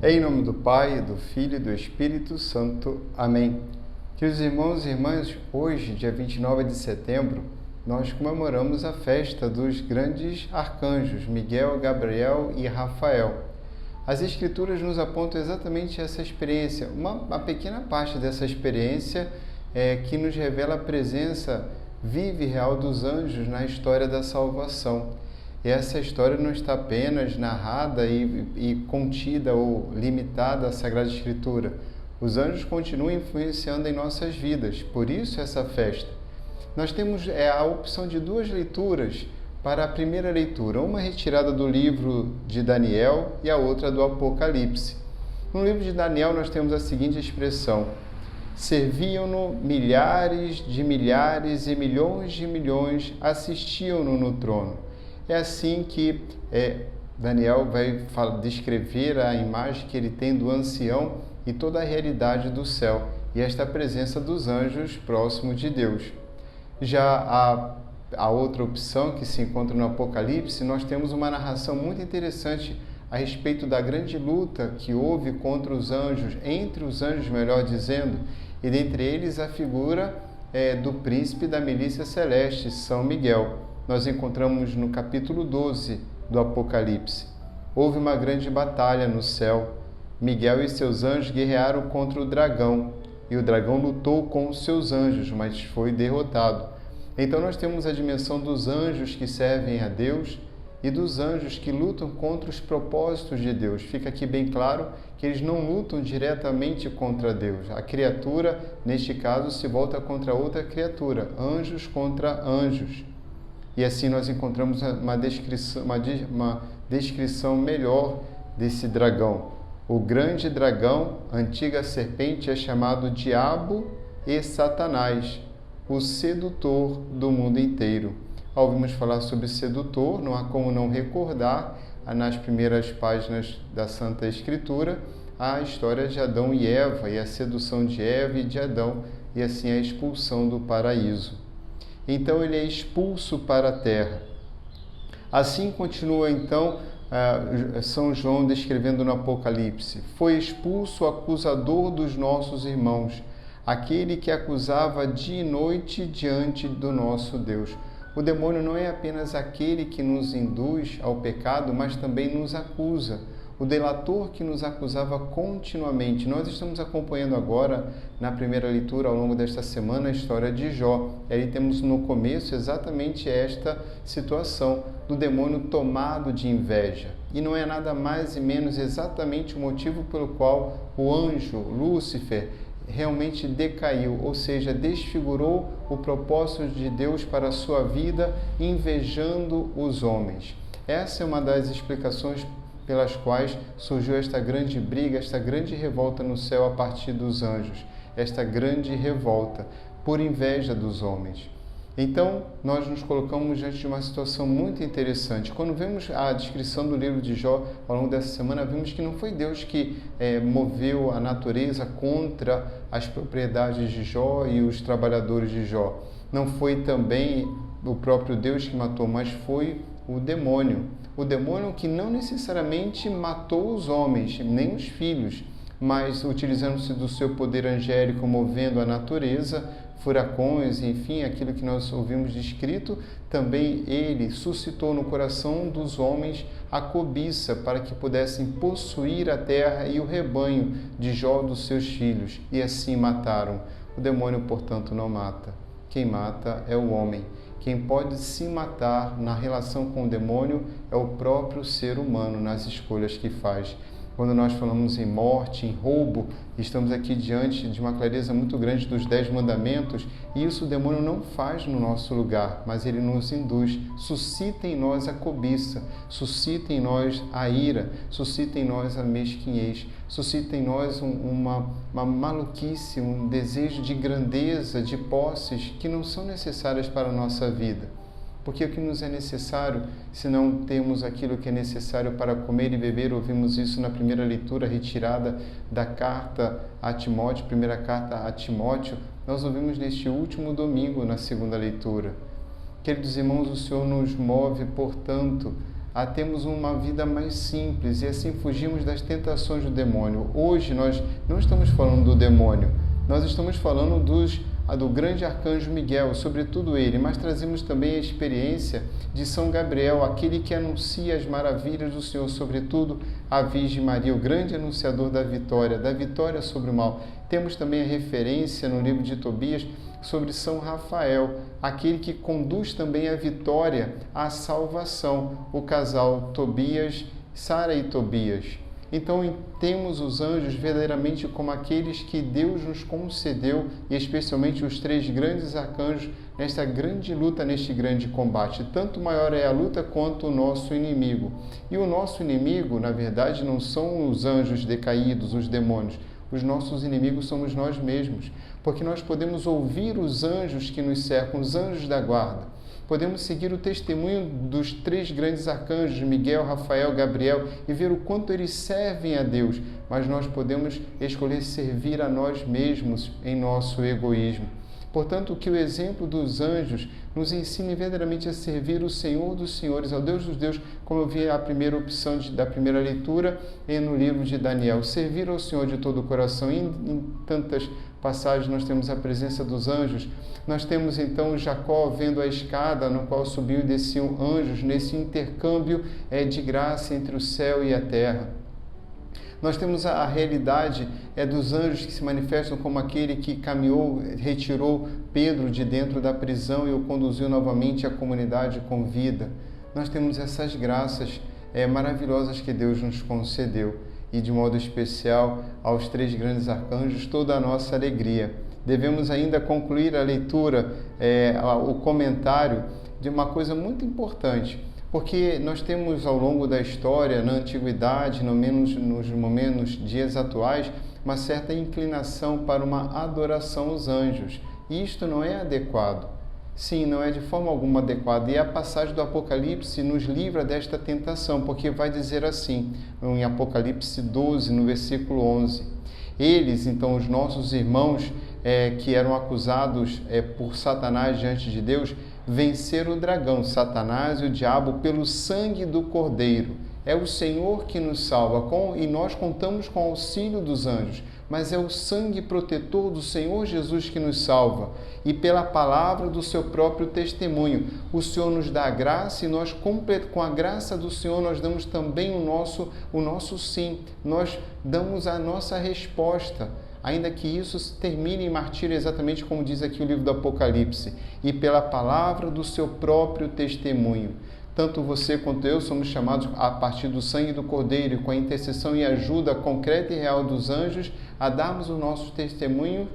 Em nome do Pai, do Filho e do Espírito Santo. Amém. Queridos irmãos e irmãs, hoje, dia 29 de setembro, nós comemoramos a festa dos grandes arcanjos, Miguel, Gabriel e Rafael. As Escrituras nos apontam exatamente essa experiência, uma pequena parte dessa experiência que nos revela a presença viva e real dos anjos na história da salvação. E essa história não está apenas narrada e contida ou limitada à Sagrada Escritura. Os anjos continuam influenciando em nossas vidas, por isso essa festa. Nós temos a opção de duas leituras para a primeira leitura, uma retirada do livro de Daniel e a outra do Apocalipse. No livro de Daniel nós temos a seguinte expressão: serviam-no milhares de milhares e milhões de milhões, assistiam-no no trono. É assim que Daniel vai descrever a imagem que ele tem do ancião e toda a realidade do céu e esta presença dos anjos próximos de Deus. Já a outra opção que se encontra no Apocalipse, nós temos uma narração muito interessante a respeito da grande luta que houve contra os anjos, entre os anjos, melhor dizendo, e dentre eles a figura do príncipe da milícia celeste, São Miguel. Nós encontramos no capítulo 12 do Apocalipse. Houve uma grande batalha no céu. Miguel e seus anjos guerrearam contra o dragão, e o dragão lutou com os seus anjos, mas foi derrotado. Então nós temos a dimensão dos anjos que servem a Deus e dos anjos que lutam contra os propósitos de Deus. Fica aqui bem claro que eles não lutam diretamente contra Deus. A criatura, neste caso, se volta contra outra criatura, anjos contra anjos. E assim nós encontramos uma descrição melhor desse dragão. O grande dragão, antiga serpente, é chamado Diabo e Satanás, o sedutor do mundo inteiro. Ao ouvirmos falar sobre sedutor, não há como não recordar, nas primeiras páginas da Santa Escritura, a história de Adão e Eva, e a sedução de Eva e de Adão, e assim a expulsão do paraíso. Então ele é expulso para a terra. Assim continua então São João descrevendo no Apocalipse: foi expulso o acusador dos nossos irmãos, aquele que acusava dia e noite diante do nosso Deus. O demônio não é apenas aquele que nos induz ao pecado, mas também nos acusa. O delator que nos acusava continuamente. Nós estamos acompanhando agora, na primeira leitura, ao longo desta semana, a história de Jó. Aí temos no começo exatamente esta situação do demônio tomado de inveja. E não é nada mais e menos exatamente o motivo pelo qual o anjo Lúcifer realmente decaiu, ou seja, desfigurou o propósito de Deus para a sua vida, invejando os homens. Essa é uma das explicações pelas quais surgiu esta grande briga, esta grande revolta no céu a partir dos anjos, esta grande revolta por inveja dos homens. Então, nós nos colocamos diante de uma situação muito interessante. Quando vemos a descrição do livro de Jó ao longo dessa semana, vimos que não foi Deus que moveu a natureza contra as propriedades de Jó e os trabalhadores de Jó. Não foi também o próprio Deus que matou, mas foi o demônio. O demônio que não necessariamente matou os homens, nem os filhos, mas utilizando-se do seu poder angélico, movendo a natureza, furacões, enfim, aquilo que nós ouvimos descrito, também ele suscitou no coração dos homens a cobiça para que pudessem possuir a terra e o rebanho de Jó dos seus filhos, e assim mataram. O demônio, portanto, não mata. Quem mata é o homem. Quem pode se matar na relação com o demônio é o próprio ser humano, nas escolhas que faz. Quando nós falamos em morte, em roubo, estamos aqui diante de uma clareza muito grande dos 10 mandamentos, e isso o demônio não faz no nosso lugar, mas ele nos induz, suscita em nós a cobiça, suscita em nós a ira, suscita em nós a mesquinhez, suscita em nós uma maluquice, um desejo de grandeza, de posses que não são necessárias para a nossa vida. Porque o que nos é necessário, se não temos aquilo que é necessário para comer e beber, ouvimos isso na primeira leitura retirada da carta a Timóteo, primeira carta a Timóteo, nós ouvimos neste último domingo na segunda leitura. Queridos irmãos, o Senhor nos move, portanto, a termos uma vida mais simples e assim fugirmos das tentações do demônio. Hoje nós não estamos falando do demônio, nós estamos falando do grande arcanjo Miguel, sobretudo ele, mas trazemos também a experiência de São Gabriel, aquele que anuncia as maravilhas do Senhor, sobretudo a Virgem Maria, o grande anunciador da vitória sobre o mal. Temos também a referência no livro de Tobias sobre São Rafael, aquele que conduz também a vitória, a salvação, o casal Tobias, Sara e Tobias. Então, temos os anjos verdadeiramente como aqueles que Deus nos concedeu, e especialmente os 3 grandes arcanjos, nesta grande luta, neste grande combate. Tanto maior é a luta quanto o nosso inimigo. E o nosso inimigo, na verdade, não são os anjos decaídos, os demônios. Os nossos inimigos somos nós mesmos, porque nós podemos ouvir os anjos que nos cercam, os anjos da guarda. Podemos seguir o testemunho dos 3 grandes arcanjos, Miguel, Rafael, Gabriel, e ver o quanto eles servem a Deus, mas nós podemos escolher servir a nós mesmos em nosso egoísmo. Portanto, que o exemplo dos anjos nos ensine verdadeiramente a servir o Senhor dos Senhores, ao Deus dos Deuses, como eu vi a primeira opção da primeira leitura e no livro de Daniel. Servir ao Senhor de todo o coração. Em tantas passagens nós temos a presença dos anjos. Nós temos então Jacó vendo a escada no qual subiu e desciam anjos, nesse intercâmbio de graça entre o céu e a terra. Nós temos a realidade dos anjos que se manifestam como aquele que caminhou, retirou Pedro de dentro da prisão e o conduziu novamente à comunidade com vida. Nós temos essas graças maravilhosas que Deus nos concedeu e, de modo especial, aos 3 grandes arcanjos, toda a nossa alegria. Devemos ainda concluir a leitura, o comentário de uma coisa muito importante, porque nós temos ao longo da história, na antiguidade, no menos nos dias atuais, uma certa inclinação para uma adoração aos anjos. E isto não é adequado. Sim, não é de forma alguma adequado. E a passagem do Apocalipse nos livra desta tentação, porque vai dizer assim, em Apocalipse 12, no versículo 11. Eles, então, os nossos irmãos que eram acusados por Satanás diante de Deus, venceram o dragão, Satanás e o diabo, pelo sangue do Cordeiro. É o Senhor que nos salva e nós contamos com o auxílio dos anjos, mas é o sangue protetor do Senhor Jesus que nos salva. E pela palavra do seu próprio testemunho, o Senhor nos dá a graça e nós, com a graça do Senhor, nós damos também o nosso sim, nós damos a nossa resposta. Ainda que isso termine em martírio, exatamente como diz aqui o livro do Apocalipse, e pela palavra do seu próprio testemunho. Tanto você quanto eu somos chamados, a partir do sangue do Cordeiro, com a intercessão e ajuda concreta e real dos anjos, a darmos o nosso testemunho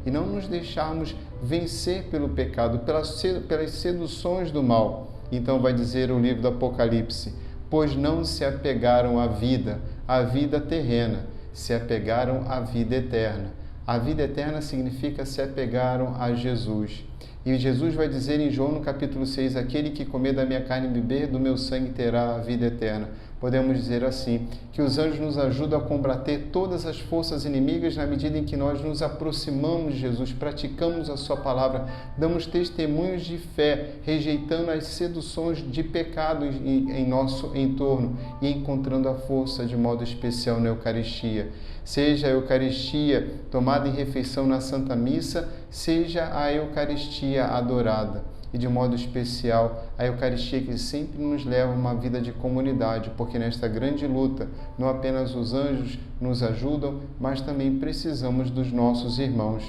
e não nos deixarmos vencer pelo pecado, pelas seduções do mal. Então vai dizer o livro do Apocalipse, pois não se apegaram à vida terrena, se apegaram à vida eterna. A vida eterna significa se apegaram a Jesus. E Jesus vai dizer em João, no capítulo 6, aquele que comer da minha carne e beber do meu sangue terá a vida eterna. Podemos dizer assim, que os anjos nos ajudam a combater todas as forças inimigas na medida em que nós nos aproximamos de Jesus, praticamos a sua palavra, damos testemunhos de fé, rejeitando as seduções de pecado em nosso entorno e encontrando a força de modo especial na Eucaristia. Seja a Eucaristia tomada em refeição na Santa Missa, seja a Eucaristia adorada. E de modo especial, a Eucaristia que sempre nos leva a uma vida de comunidade, porque nesta grande luta, não apenas os anjos nos ajudam, mas também precisamos dos nossos irmãos.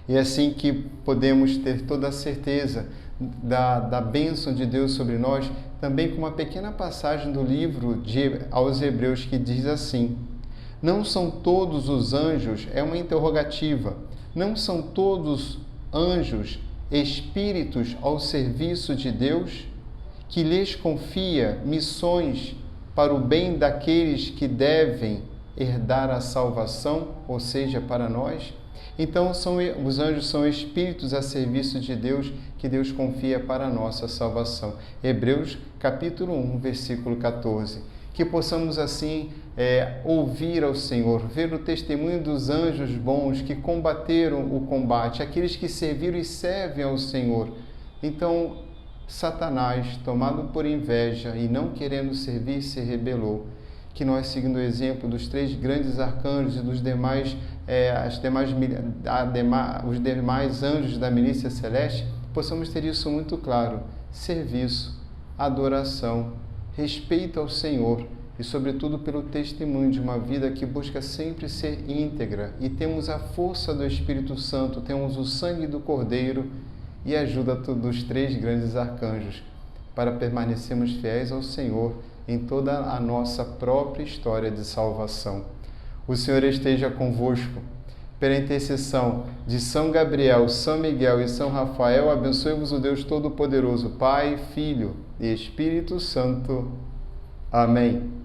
E é assim que podemos ter toda a certeza da bênção de Deus sobre nós, também com uma pequena passagem do livro aos Hebreus que diz assim: não são todos os anjos, é uma interrogativa, não são todos anjos espíritos ao serviço de Deus, que lhes confia missões para o bem daqueles que devem herdar a salvação, ou seja, para nós? Então, os anjos são espíritos a serviço de Deus, que Deus confia para a nossa salvação. Hebreus, capítulo 1, versículo 14. Que possamos assim ouvir ao Senhor, ver o testemunho dos anjos bons que combateram o combate, aqueles que serviram e servem ao Senhor. Então, Satanás, tomado por inveja e não querendo servir, se rebelou. Que nós, seguindo o exemplo dos 3 grandes arcanjos e dos demais, os demais anjos da milícia celeste, possamos ter isso muito claro: serviço, adoração, respeito ao Senhor e, sobretudo, pelo testemunho de uma vida que busca sempre ser íntegra, e temos a força do Espírito Santo, temos o sangue do Cordeiro e a ajuda dos 3 grandes arcanjos para permanecermos fiéis ao Senhor em toda a nossa própria história de salvação. O Senhor esteja convosco. Pela intercessão de São Gabriel, São Miguel e São Rafael, abençoe-vos o Deus Todo-Poderoso, Pai, Filho e Espírito Santo. Amém.